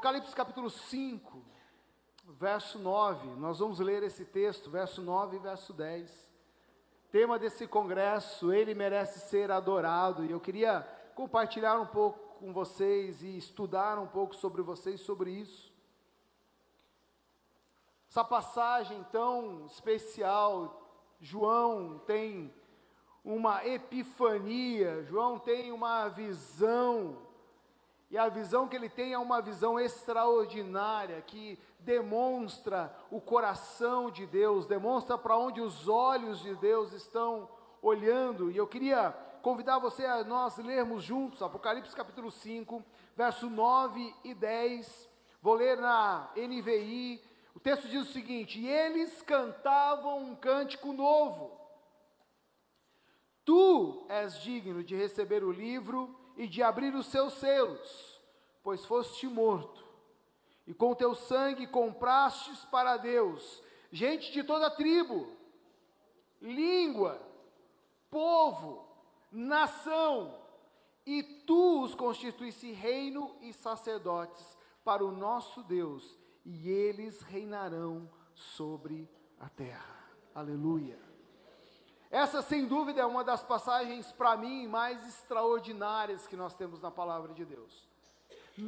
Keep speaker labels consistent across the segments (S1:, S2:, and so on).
S1: Apocalipse capítulo 5, verso 9, nós vamos ler esse texto, verso 9 e verso 10. Tema desse congresso, ele merece ser adorado, e eu queria compartilhar um pouco com vocês e estudar um pouco sobre vocês sobre isso. Essa passagem tão especial, João tem uma epifania, João tem uma visão, e a visão que ele tem é uma visão extraordinária, que demonstra o coração de Deus, demonstra para onde os olhos de Deus estão olhando, e eu queria convidar você a nós lermos juntos, Apocalipse capítulo 5, verso 9 e 10, vou ler na NVI, o texto diz o seguinte: e eles cantavam um cântico novo, tu és digno de receber o livro e de abrir os seus selos, pois foste morto, e com teu sangue comprastes para Deus, gente de toda tribo, língua, povo, nação, e tu os constituísse reino e sacerdotes para o nosso Deus, e eles reinarão sobre a terra. Aleluia. Essa, sem dúvida, é uma das passagens, para mim, mais extraordinárias que nós temos na palavra de Deus.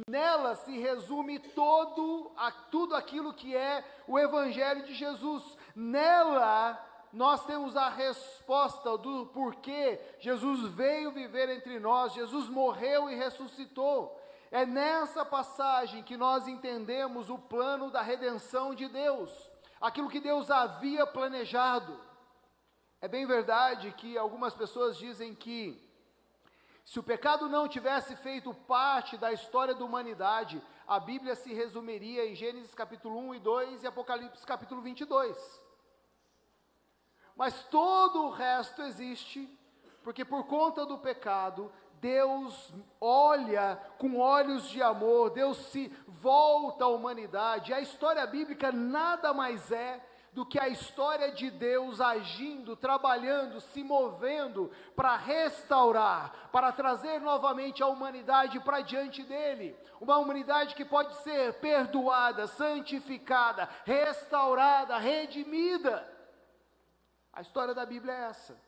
S1: Nela se resume tudo aquilo que é o Evangelho de Jesus. Nela nós temos a resposta do porquê Jesus veio viver entre nós, Jesus morreu e ressuscitou. É nessa passagem que nós entendemos o plano da redenção de Deus, aquilo que Deus havia planejado. É bem verdade que algumas pessoas dizem que, se o pecado não tivesse feito parte da história da humanidade, a Bíblia se resumiria em Gênesis capítulo 1 e 2 e Apocalipse capítulo 22. Mas todo o resto existe, porque por conta do pecado, Deus olha com olhos de amor, Deus se volta à humanidade. A história bíblica nada mais é do que a história de Deus agindo, trabalhando, se movendo para restaurar, para trazer novamente a humanidade para diante dele, uma humanidade que pode ser perdoada, santificada, restaurada, redimida. A história da Bíblia é essa.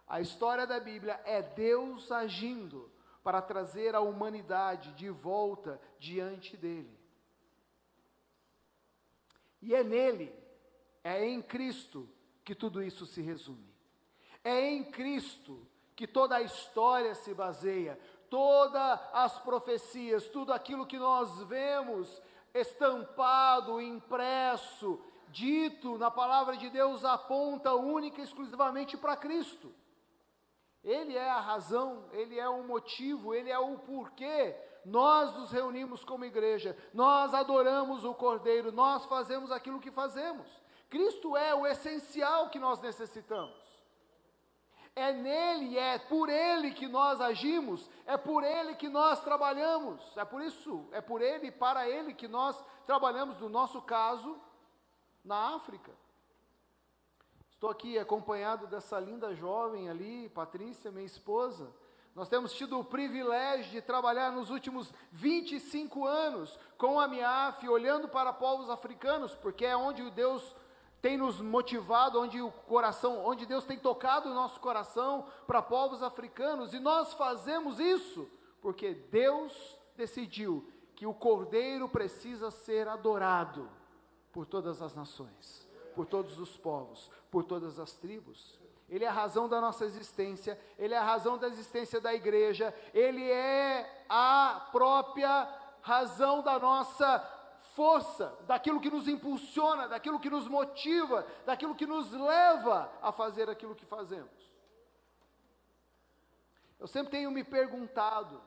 S1: A história da Bíblia é Deus agindo para trazer a humanidade de volta diante dele. E é nele, é em Cristo que tudo isso se resume. É em Cristo que toda a história se baseia, todas as profecias, tudo aquilo que nós vemos estampado, impresso, dito na palavra de Deus aponta única e exclusivamente para Cristo. Ele é a razão, Ele é o motivo, Ele é o porquê nós nos reunimos como igreja, nós adoramos o Cordeiro, nós fazemos aquilo que fazemos. Cristo é o essencial que nós necessitamos. É nele, é por Ele que nós agimos, é por Ele que nós trabalhamos, é por isso, é por Ele e para Ele que nós trabalhamos, no nosso caso, na África. Estou aqui acompanhado dessa linda jovem ali, Patrícia, minha esposa. Nós temos tido o privilégio de trabalhar nos últimos 25 anos com a MIAF, olhando para povos africanos, porque é onde Deus tem nos motivado, onde Deus tem tocado o nosso coração para povos africanos, e nós fazemos isso porque Deus decidiu que o Cordeiro precisa ser adorado por todas as nações, por todos os povos, por todas as tribos. Ele é a razão da nossa existência, Ele é a razão da existência da igreja, Ele é a própria razão da nossa força, daquilo que nos impulsiona, daquilo que nos motiva, daquilo que nos leva a fazer aquilo que fazemos. Eu sempre tenho me perguntado,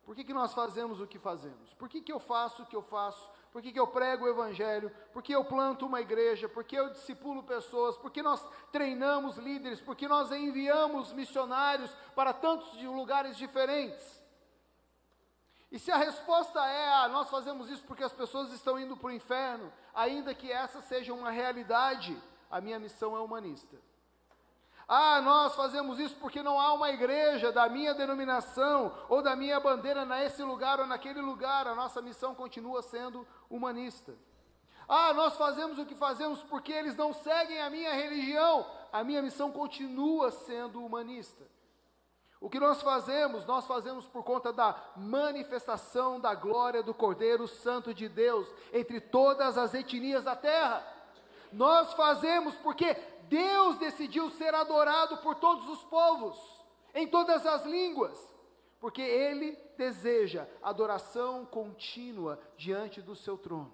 S1: por que nós fazemos o que fazemos? Por que eu faço o que eu faço? Por que eu prego o Evangelho? Por que eu planto uma igreja? Por que eu discipulo pessoas? Por que nós treinamos líderes? Por que nós enviamos missionários para tantos lugares diferentes? E se a resposta é, nós fazemos isso porque as pessoas estão indo para o inferno, ainda que essa seja uma realidade, a minha missão é humanista. Ah, nós fazemos isso porque não há uma igreja da minha denominação ou da minha bandeira nesse lugar ou naquele lugar. A nossa missão continua sendo humanista. Ah, nós fazemos o que fazemos porque eles não seguem a minha religião. A minha missão continua sendo humanista. O que nós fazemos por conta da manifestação da glória do Cordeiro Santo de Deus entre todas as etnias da terra. Nós fazemos porque Deus decidiu ser adorado por todos os povos, em todas as línguas, porque Ele deseja adoração contínua diante do seu trono.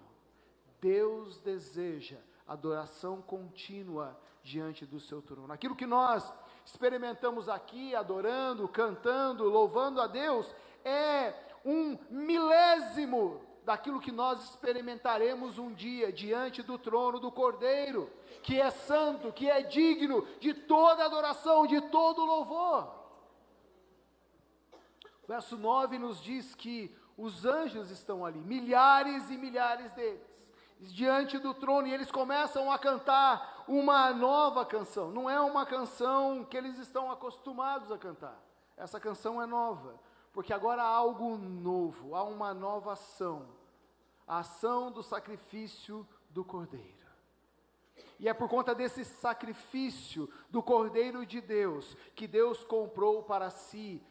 S1: Deus deseja adoração contínua diante do seu trono. Aquilo que nós experimentamos aqui, adorando, cantando, louvando a Deus, é um milésimo daquilo que nós experimentaremos um dia diante do trono do Cordeiro, que é santo, que é digno de toda adoração, de todo louvor. O verso 9 nos diz que os anjos estão ali, milhares e milhares deles, diante do trono, e eles começam a cantar uma nova canção. Não é uma canção que eles estão acostumados a cantar. Essa canção é nova, porque agora há algo novo, há uma nova ação, a ação do sacrifício do Cordeiro. E é por conta desse sacrifício do Cordeiro de Deus, que Deus comprou para si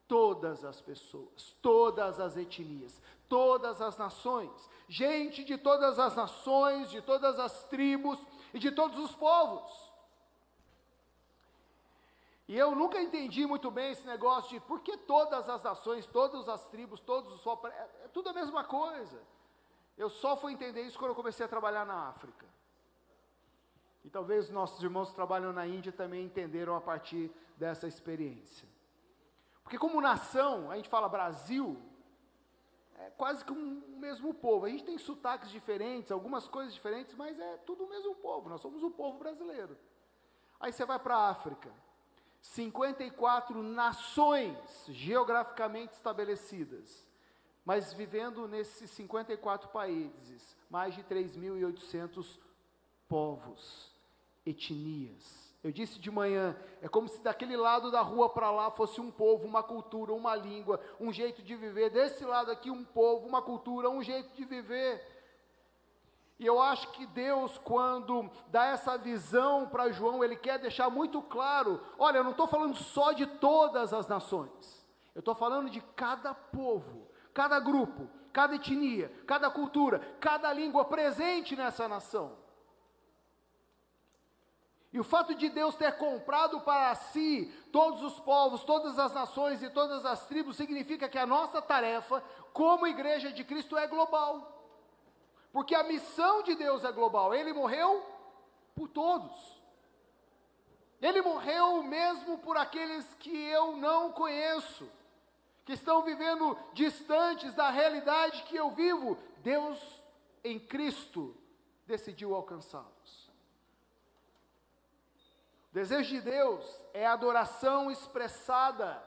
S1: todas as pessoas, todas as etnias, todas as nações, gente de todas as nações, de todas as tribos e de todos os povos. E eu nunca entendi muito bem esse negócio de por que todas as nações, todas as tribos, todos os povos, é tudo a mesma coisa. Eu só fui entender isso quando eu comecei a trabalhar na África. E talvez nossos irmãos que trabalham na Índia também entenderam a partir dessa experiência. Porque como nação, a gente fala Brasil, é quase que um mesmo povo. A gente tem sotaques diferentes, algumas coisas diferentes, mas é tudo o mesmo povo. Nós somos o povo brasileiro. Aí você vai para a África, 54 nações geograficamente estabelecidas, mas vivendo nesses 54 países, mais de 3.800 povos, etnias. Eu disse de manhã, é como se daquele lado da rua para lá fosse um povo, uma cultura, uma língua, um jeito de viver. Desse lado aqui um povo, uma cultura, um jeito de viver. E eu acho que Deus, quando dá essa visão para João, Ele quer deixar muito claro, olha, eu não estou falando só de todas as nações, eu estou falando de cada povo, cada grupo, cada etnia, cada cultura, cada língua presente nessa nação. E o fato de Deus ter comprado para si todos os povos, todas as nações e todas as tribos, significa que a nossa tarefa, como igreja de Cristo, é global. Porque a missão de Deus é global. Ele morreu por todos. Ele morreu mesmo por aqueles que eu não conheço, que estão vivendo distantes da realidade que eu vivo. Deus, em Cristo, decidiu alcançá-los. O desejo de Deus é a adoração expressada,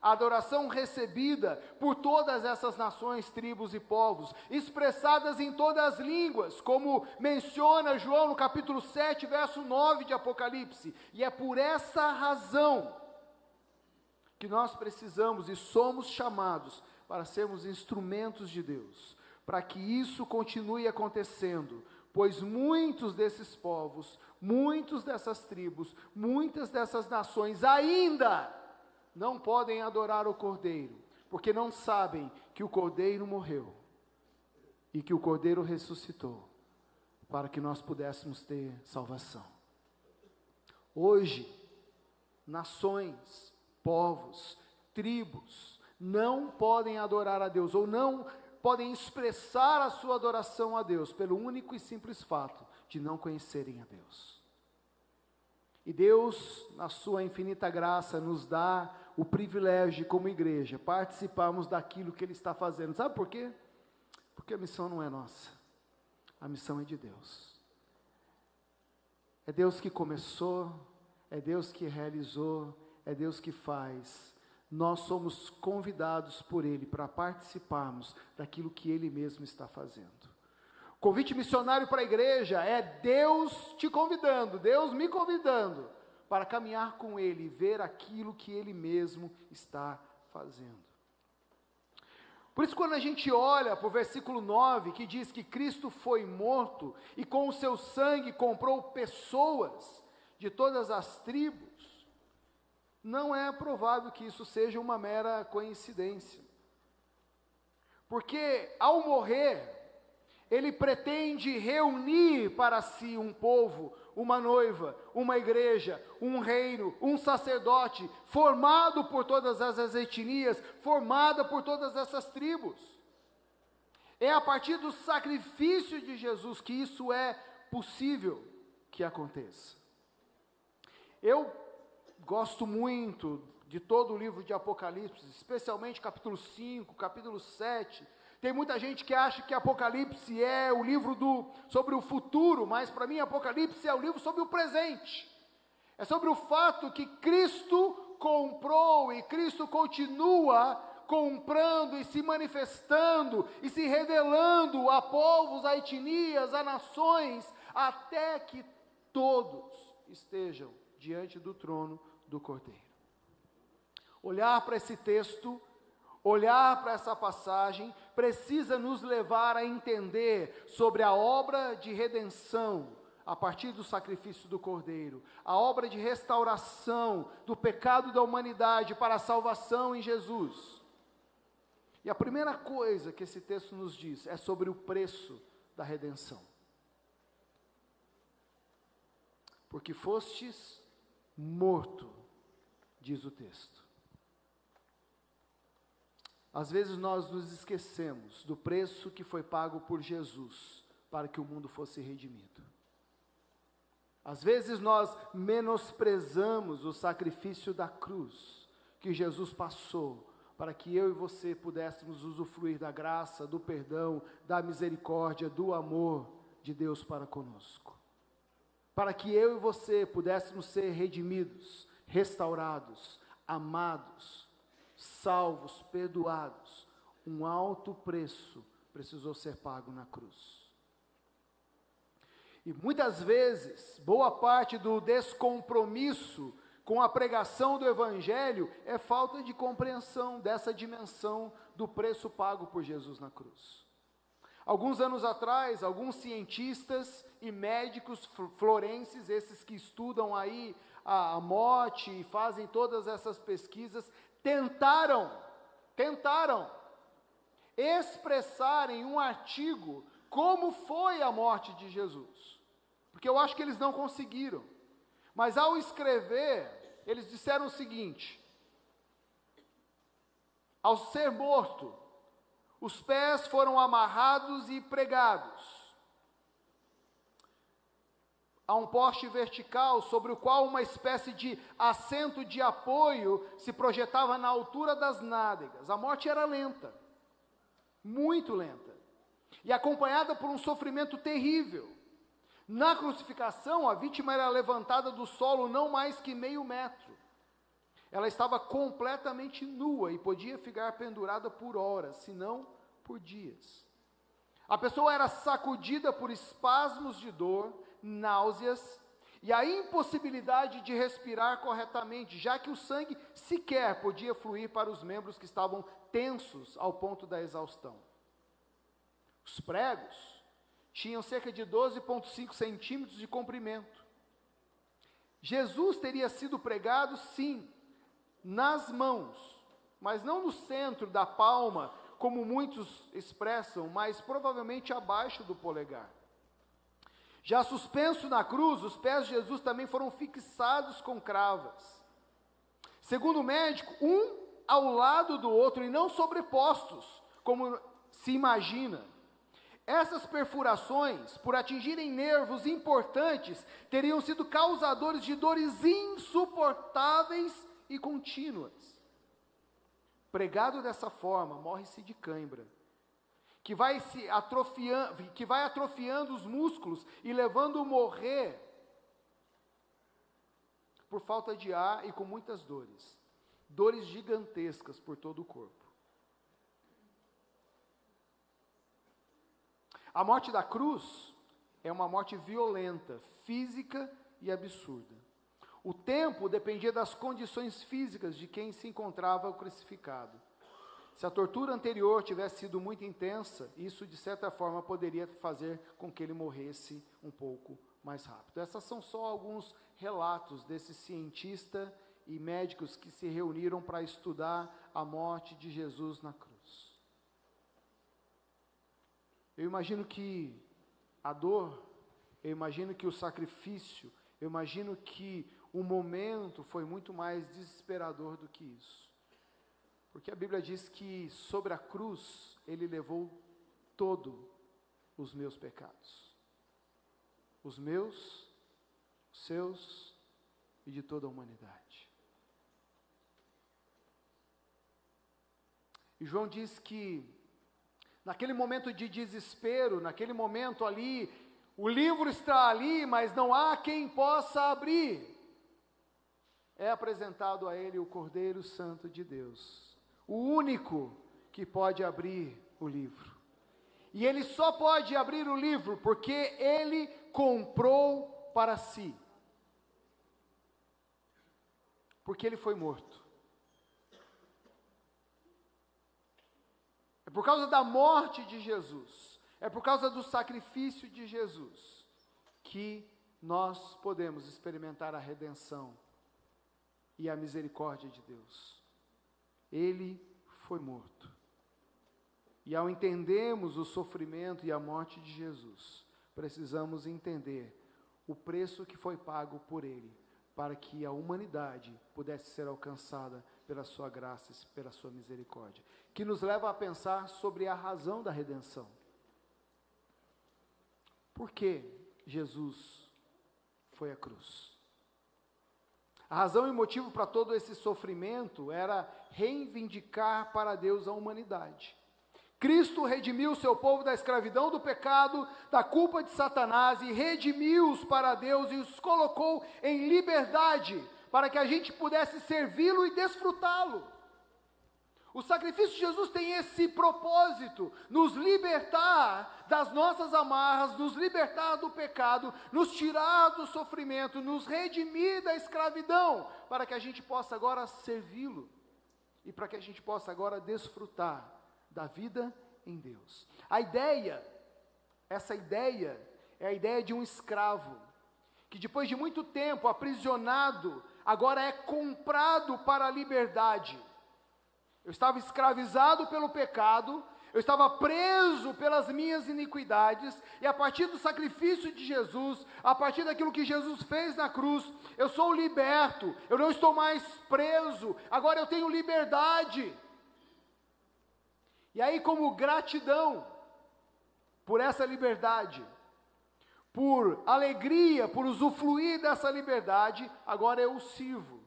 S1: a adoração recebida por todas essas nações, tribos e povos, expressadas em todas as línguas, como menciona João no capítulo 7, verso 9 de Apocalipse. E é por essa razão que nós precisamos e somos chamados para sermos instrumentos de Deus, para que isso continue acontecendo, pois muitos desses povos, muitos dessas tribos, muitas dessas nações ainda não podem adorar o Cordeiro, porque não sabem que o Cordeiro morreu e que o Cordeiro ressuscitou, para que nós pudéssemos ter salvação. Hoje, nações, povos, tribos, não podem adorar a Deus, ou não podem expressar a sua adoração a Deus, pelo único e simples fato de não conhecerem a Deus. E Deus, na sua infinita graça, nos dá o privilégio de, como igreja, participarmos daquilo que Ele está fazendo. Sabe por quê? Porque a missão não é nossa, a missão é de Deus. É Deus que começou, é Deus que realizou, é Deus que faz. Nós somos convidados por Ele para participarmos daquilo que Ele mesmo está fazendo. Convite missionário para a igreja é Deus te convidando, Deus me convidando, para caminhar com Ele e ver aquilo que Ele mesmo está fazendo. Por isso, quando a gente olha para o versículo 9, que diz que Cristo foi morto e com o seu sangue comprou pessoas de todas as tribos, não é provável que isso seja uma mera coincidência. Porque ao morrer, Ele pretende reunir para si um povo, uma noiva, uma igreja, um reino, um sacerdote, formado por todas essas etnias, formada por todas essas tribos. É a partir do sacrifício de Jesus que isso é possível que aconteça. Eu gosto muito de todo o livro de Apocalipse, especialmente capítulo 5, capítulo 7, tem muita gente que acha que Apocalipse é o livro sobre o futuro, mas para mim Apocalipse é o livro sobre o presente. É sobre o fato que Cristo comprou e Cristo continua comprando e se manifestando e se revelando a povos, a etnias, a nações, até que todos estejam diante do trono do Cordeiro. Olhar para esse texto, olhar para essa passagem, precisa nos levar a entender sobre a obra de redenção, a partir do sacrifício do Cordeiro, a obra de restauração do pecado da humanidade para a salvação em Jesus. E a primeira coisa que esse texto nos diz é sobre o preço da redenção. Porque fostes morto, diz o texto. Às vezes nós nos esquecemos do preço que foi pago por Jesus para que o mundo fosse redimido. Às vezes nós menosprezamos o sacrifício da cruz que Jesus passou para que eu e você pudéssemos usufruir da graça, do perdão, da misericórdia, do amor de Deus para conosco. Para que eu e você pudéssemos ser redimidos, restaurados, amados, salvos, perdoados. Um alto preço precisou ser pago na cruz. E muitas vezes, boa parte do descompromisso com a pregação do Evangelho é falta de compreensão dessa dimensão do preço pago por Jesus na cruz. Alguns anos atrás, alguns cientistas e médicos florenses, esses que estudam aí a morte e fazem todas essas pesquisas, tentaram expressar em um artigo como foi a morte de Jesus, porque eu acho que eles não conseguiram, mas ao escrever, eles disseram o seguinte: ao ser morto, os pés foram amarrados e pregados a um poste vertical, sobre o qual uma espécie de assento de apoio se projetava na altura das nádegas. A morte era lenta, muito lenta, e acompanhada por um sofrimento terrível. Na crucificação, a vítima era levantada do solo não mais que meio metro. Ela estava completamente nua e podia ficar pendurada por horas, se não por dias. A pessoa era sacudida por espasmos de dor, náuseas e a impossibilidade de respirar corretamente, já que o sangue sequer podia fluir para os membros que estavam tensos ao ponto da exaustão. Os pregos tinham cerca de 12,5 centímetros de comprimento. Jesus teria sido pregado, sim, nas mãos, mas não no centro da palma, como muitos expressam, mas provavelmente abaixo do polegar. Já suspenso na cruz, os pés de Jesus também foram fixados com cravas. Segundo o médico, um ao lado do outro e não sobrepostos, como se imagina. Essas perfurações, por atingirem nervos importantes, teriam sido causadores de dores insuportáveis e contínuas. Pregado dessa forma, morre-se de cãibra, que vai atrofiando os músculos e levando a morrer por falta de ar e com muitas dores gigantescas por todo o corpo. A morte da cruz é uma morte violenta, física e absurda. O tempo dependia das condições físicas de quem se encontrava crucificado. Se a tortura anterior tivesse sido muito intensa, isso de certa forma poderia fazer com que ele morresse um pouco mais rápido. Essas são só alguns relatos desse cientista e médicos que se reuniram para estudar a morte de Jesus na cruz. Eu imagino que a dor, eu imagino que o sacrifício, eu imagino que o momento foi muito mais desesperador do que isso. Porque a Bíblia diz que sobre a cruz ele levou todos os meus pecados. Os meus, os seus e de toda a humanidade. E João diz que naquele momento de desespero, naquele momento ali, o livro está ali, mas não há quem possa abrir. É apresentado a ele o Cordeiro Santo de Deus, o único que pode abrir o livro. E ele só pode abrir o livro porque ele comprou para si. Porque ele foi morto. É por causa da morte de Jesus, é por causa do sacrifício de Jesus, que nós podemos experimentar a redenção e a misericórdia de Deus. Ele foi morto. E ao entendermos o sofrimento e a morte de Jesus, precisamos entender o preço que foi pago por ele, para que a humanidade pudesse ser alcançada pela sua graça e pela sua misericórdia. Que nos leva a pensar sobre a razão da redenção. Por que Jesus foi à cruz? A razão e motivo para todo esse sofrimento era reivindicar para Deus a humanidade. Cristo redimiu o seu povo da escravidão do pecado, da culpa de Satanás, e redimiu-os para Deus e os colocou em liberdade, para que a gente pudesse servi-lo e desfrutá-lo. O sacrifício de Jesus tem esse propósito, nos libertar das nossas amarras, nos libertar do pecado, nos tirar do sofrimento, nos redimir da escravidão, para que a gente possa agora servi-lo, e para que a gente possa agora desfrutar da vida em Deus. Essa ideia é a ideia de um escravo, que depois de muito tempo aprisionado, agora é comprado para a liberdade. Eu estava escravizado pelo pecado, eu estava preso pelas minhas iniquidades, e a partir do sacrifício de Jesus, a partir daquilo que Jesus fez na cruz, eu sou liberto, eu não estou mais preso, agora eu tenho liberdade. E aí, como gratidão por essa liberdade, por alegria, por usufruir dessa liberdade, agora eu o sirvo.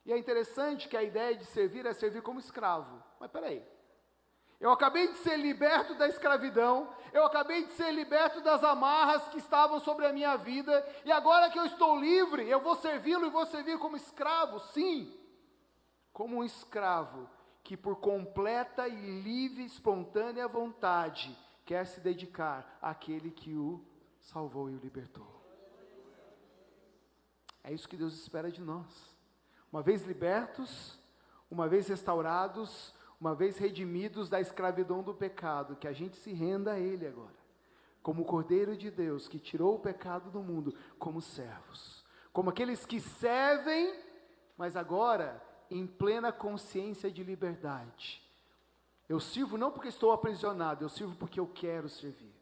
S1: E é interessante que a ideia de servir é servir como escravo. Mas peraí, eu acabei de ser liberto da escravidão, eu acabei de ser liberto das amarras que estavam sobre a minha vida, e agora que eu estou livre, eu vou servi-lo e vou servir como escravo? Sim, como um escravo que por completa e livre, espontânea vontade, quer se dedicar àquele que o salvou e o libertou. É isso que Deus espera de nós. Uma vez libertos, uma vez restaurados, uma vez redimidos da escravidão do pecado, que a gente se renda a Ele agora, como o Cordeiro de Deus, que tirou o pecado do mundo, como servos, como aqueles que servem, mas agora em plena consciência de liberdade. Eu sirvo não porque estou aprisionado, eu sirvo porque eu quero servir.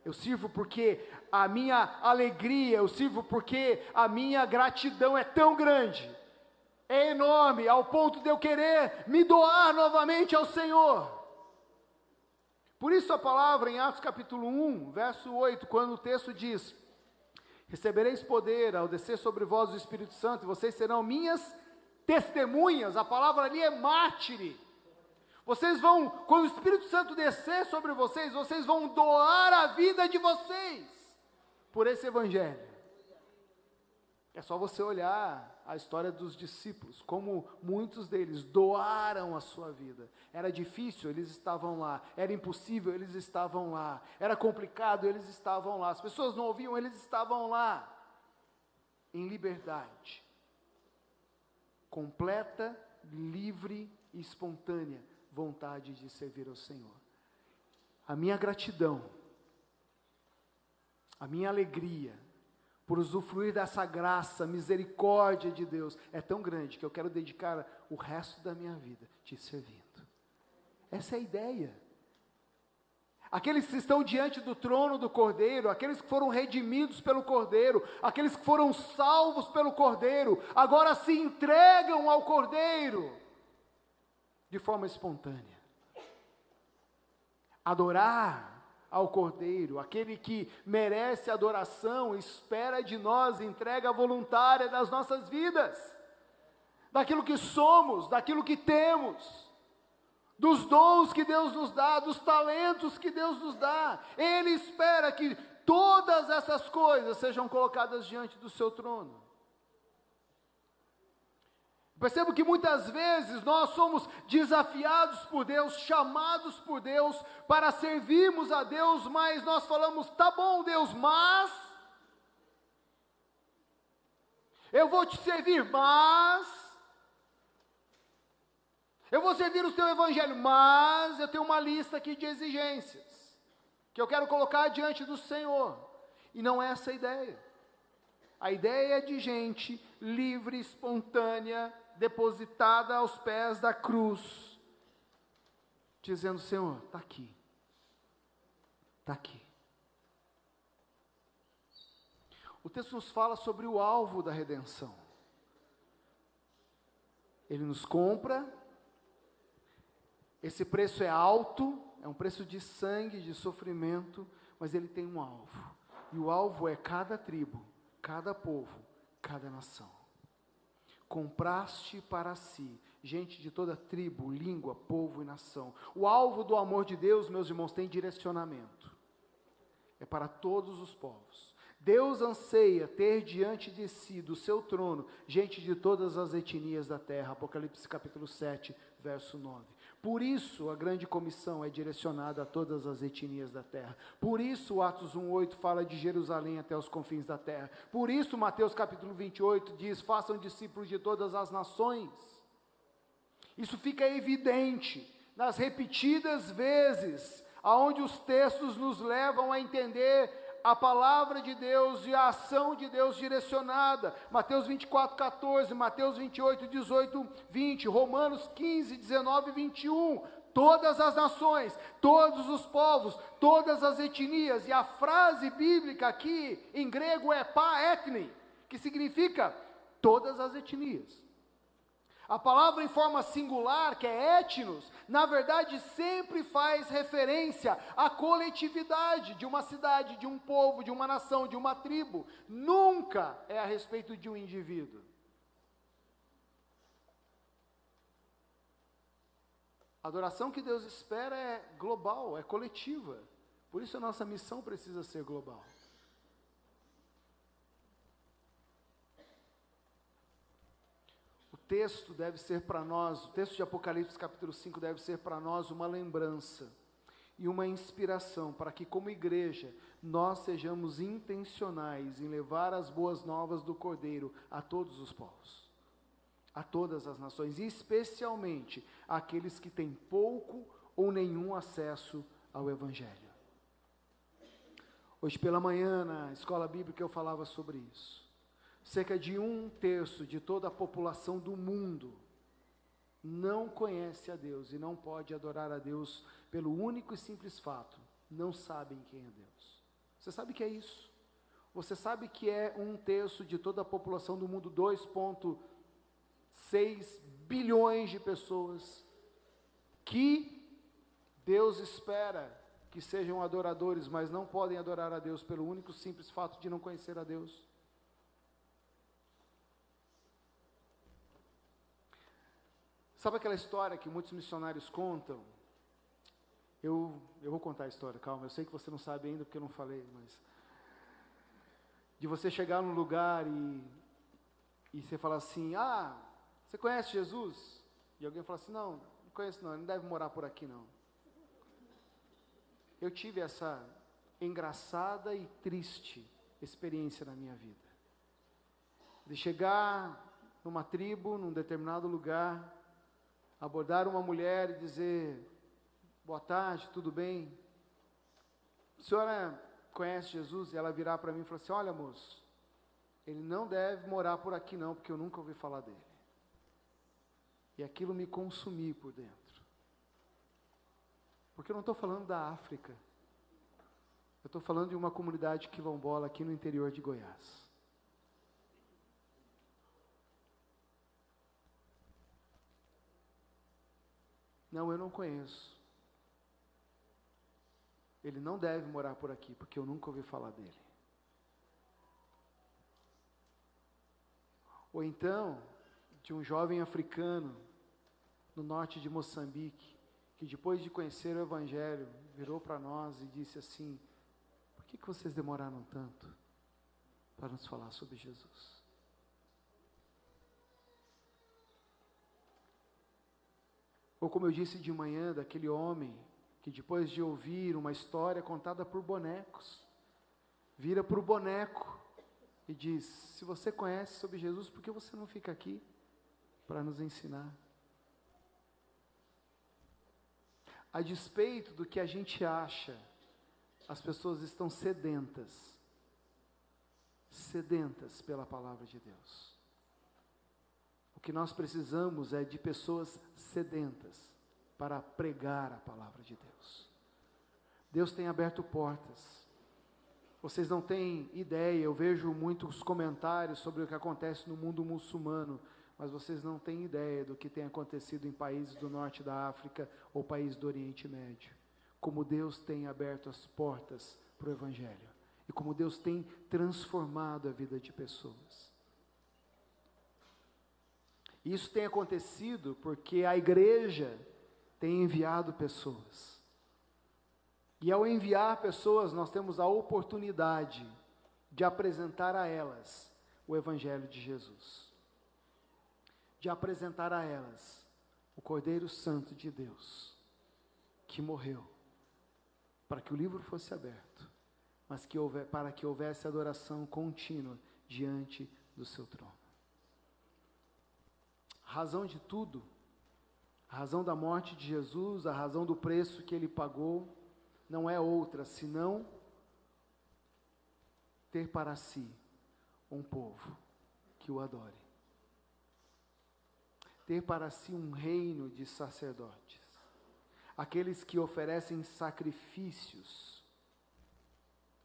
S1: Eu sirvo porque a minha alegria, eu sirvo porque a minha gratidão é tão grande, é enorme, ao ponto de eu querer me doar novamente ao Senhor. Por isso a palavra em Atos capítulo 1, verso 8, quando o texto diz: recebereis poder ao descer sobre vós o Espírito Santo, e vocês serão minhas testemunhas. A palavra ali é mártire. Vocês vão, quando o Espírito Santo descer sobre vocês, vocês vão doar a vida de vocês por esse evangelho. É só você olhar a história dos discípulos, como muitos deles doaram a sua vida. Era difícil, eles estavam lá. Era impossível, eles estavam lá. Era complicado, eles estavam lá. As pessoas não ouviam, eles estavam lá, em liberdade, completa, livre e espontânea vontade de servir ao Senhor. A minha gratidão, a minha alegria por usufruir dessa graça, misericórdia de Deus é tão grande que eu quero dedicar o resto da minha vida te servindo. Essa é a ideia. Aqueles que estão diante do trono do Cordeiro, aqueles que foram redimidos pelo Cordeiro, aqueles que foram salvos pelo Cordeiro, agora se entregam ao Cordeiro de forma espontânea. Adorar ao Cordeiro, aquele que merece adoração, espera de nós entrega voluntária das nossas vidas, daquilo que somos, daquilo que temos, dos dons que Deus nos dá, dos talentos que Deus nos dá. Ele espera que todas essas coisas sejam colocadas diante do seu trono. Percebo que muitas vezes nós somos desafiados por Deus, chamados por Deus para servirmos a Deus, mas nós falamos, tá bom Deus, mas eu vou te servir, mas eu vou servir o teu evangelho, mas eu tenho uma lista aqui de exigências que eu quero colocar diante do Senhor. E não é essa a ideia. A ideia é de gente livre, espontânea, depositada aos pés da cruz, dizendo, Senhor, está aqui, está aqui. O texto nos fala sobre o alvo da redenção. Ele nos compra, esse preço é alto, é um preço de sangue, de sofrimento, mas ele tem um alvo, e o alvo é cada tribo, cada povo, cada nação. Compraste para si, gente de toda tribo, língua, povo e nação. O alvo do amor de Deus, meus irmãos, tem direcionamento. É para todos os povos. Deus anseia ter diante de si, do seu trono, gente de todas as etnias da terra. Apocalipse capítulo 7, verso 9. Por isso a grande comissão é direcionada a todas as etnias da terra. Por isso Atos 1:8 fala de Jerusalém até os confins da terra. Por isso Mateus capítulo 28 diz, façam discípulos de todas as nações. Isso fica evidente nas repetidas vezes, aonde os textos nos levam a entender a palavra de Deus e a ação de Deus direcionada. Mateus 24:14, Mateus 28:18, 20, Romanos 15:19 e 21. Todas as nações, todos os povos, todas as etnias. E a frase bíblica aqui em grego é paetne, que significa todas as etnias. A palavra em forma singular, que é etnos, na verdade sempre faz referência à coletividade de uma cidade, de um povo, de uma nação, de uma tribo. Nunca é a respeito de um indivíduo. A adoração que Deus espera é global, é coletiva. Por isso a nossa missão precisa ser global. O texto deve ser para nós, o texto de Apocalipse capítulo 5 deve ser para nós uma lembrança e uma inspiração para que como igreja nós sejamos intencionais em levar as boas novas do Cordeiro a todos os povos, a todas as nações, e especialmente àqueles que têm pouco ou nenhum acesso ao Evangelho. Hoje pela manhã na escola bíblica eu falava sobre isso. Cerca de 1/3 de toda a população do mundo não conhece a Deus e não pode adorar a Deus pelo único e simples fato, não sabem quem é Deus. Você sabe que é isso? Você sabe que é 1/3 de toda a população do mundo, 2,6 bilhões de pessoas, que Deus espera que sejam adoradores, mas não podem adorar a Deus pelo único e simples fato de não conhecer a Deus? Sabe aquela história que muitos missionários contam? Eu vou contar a história, calma, eu sei que você não sabe ainda porque eu não falei, mas de você chegar num lugar e você falar assim, você conhece Jesus? E alguém fala assim, não conheço não, ele não deve morar por aqui não. Eu tive essa engraçada e triste experiência na minha vida, de chegar numa tribo, num determinado lugar, abordar uma mulher e dizer: boa tarde, tudo bem? A senhora conhece Jesus? E ela virar para mim e falar assim: olha, moço, ele não deve morar por aqui não, porque eu nunca ouvi falar dele. E aquilo me consumiu por dentro. Porque eu não estou falando da África. Eu estou falando de uma comunidade quilombola aqui no interior de Goiás. Não, eu não conheço. Ele não deve morar por aqui, porque eu nunca ouvi falar dele. Ou então, de um jovem africano, no norte de Moçambique, que depois de conhecer o Evangelho, virou para nós e disse assim: por que vocês demoraram tanto para nos falar sobre Jesus? Ou como eu disse de manhã, daquele homem que depois de ouvir uma história contada por bonecos, vira para o boneco e diz: se você conhece sobre Jesus, por que você não fica aqui para nos ensinar? A despeito do que a gente acha, as pessoas estão sedentas pela palavra de Deus. O que nós precisamos é de pessoas sedentas para pregar a palavra de Deus. Deus tem aberto portas. Vocês não têm ideia, eu vejo muitos comentários sobre o que acontece no mundo muçulmano, mas vocês não têm ideia do que tem acontecido em países do norte da África ou países do Oriente Médio. Como Deus tem aberto as portas para o Evangelho. E como Deus tem transformado a vida de pessoas. Isso tem acontecido porque a igreja tem enviado pessoas. E ao enviar pessoas, nós temos a oportunidade de apresentar a elas o Evangelho de Jesus. De apresentar a elas o Cordeiro Santo de Deus, que morreu, para que o livro fosse aberto, mas para que houvesse adoração contínua diante do seu trono. A razão de tudo, a razão da morte de Jesus, a razão do preço que ele pagou, não é outra senão ter para si um povo que o adore. Ter para si um reino de sacerdotes, aqueles que oferecem sacrifícios,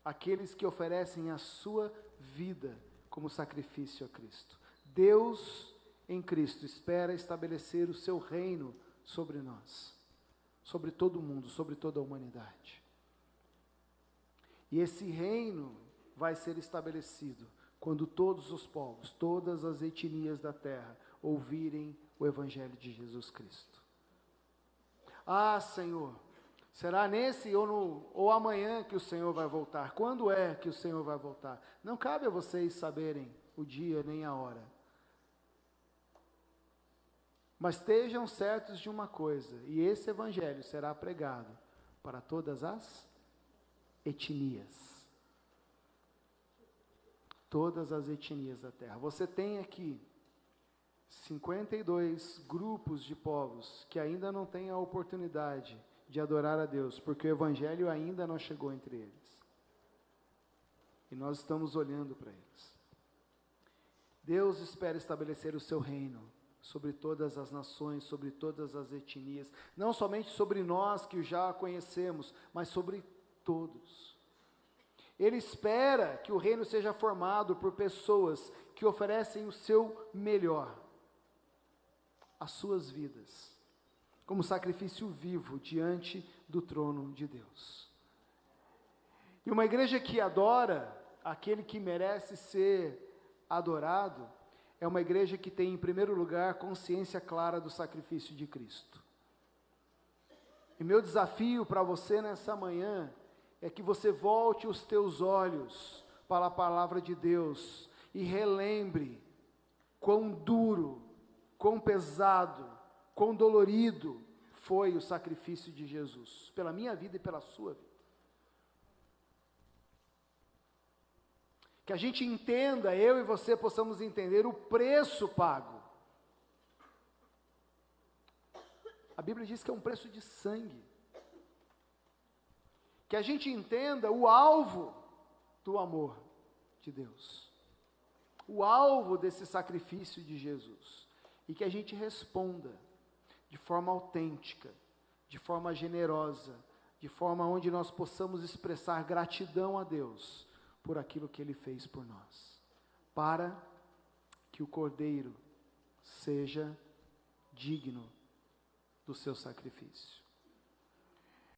S1: aqueles que oferecem a sua vida como sacrifício a Cristo. Deus em Cristo espera estabelecer o seu reino sobre nós, sobre todo o mundo, sobre toda a humanidade. E esse reino vai ser estabelecido quando todos os povos, todas as etnias da terra ouvirem o Evangelho de Jesus Cristo. Ah, Senhor, será nesse ou amanhã que o Senhor vai voltar? Quando é que o Senhor vai voltar? Não cabe a vocês saberem o dia nem a hora. Mas estejam certos de uma coisa, e esse Evangelho será pregado para todas as etnias. Todas as etnias da terra. Você tem aqui 52 grupos de povos que ainda não têm a oportunidade de adorar a Deus, porque o Evangelho ainda não chegou entre eles. E nós estamos olhando para eles. Deus espera estabelecer o seu reino sobre todas as nações, sobre todas as etnias, não somente sobre nós que já conhecemos, mas sobre todos. Ele espera que o reino seja formado por pessoas que oferecem o seu melhor, as suas vidas, como sacrifício vivo diante do trono de Deus. E uma igreja que adora aquele que merece ser adorado, é uma igreja que tem, em primeiro lugar, consciência clara do sacrifício de Cristo. E meu desafio para você nessa manhã é que você volte os teus olhos para a palavra de Deus e relembre quão duro, quão pesado, quão dolorido foi o sacrifício de Jesus, pela minha vida e pela sua vida. Que a gente entenda, eu e você possamos entender o preço pago. A Bíblia diz que é um preço de sangue. Que a gente entenda o alvo do amor de Deus. O alvo desse sacrifício de Jesus. E que a gente responda de forma autêntica, de forma generosa, de forma onde nós possamos expressar gratidão a Deus por aquilo que Ele fez por nós, para que o Cordeiro seja digno do seu sacrifício.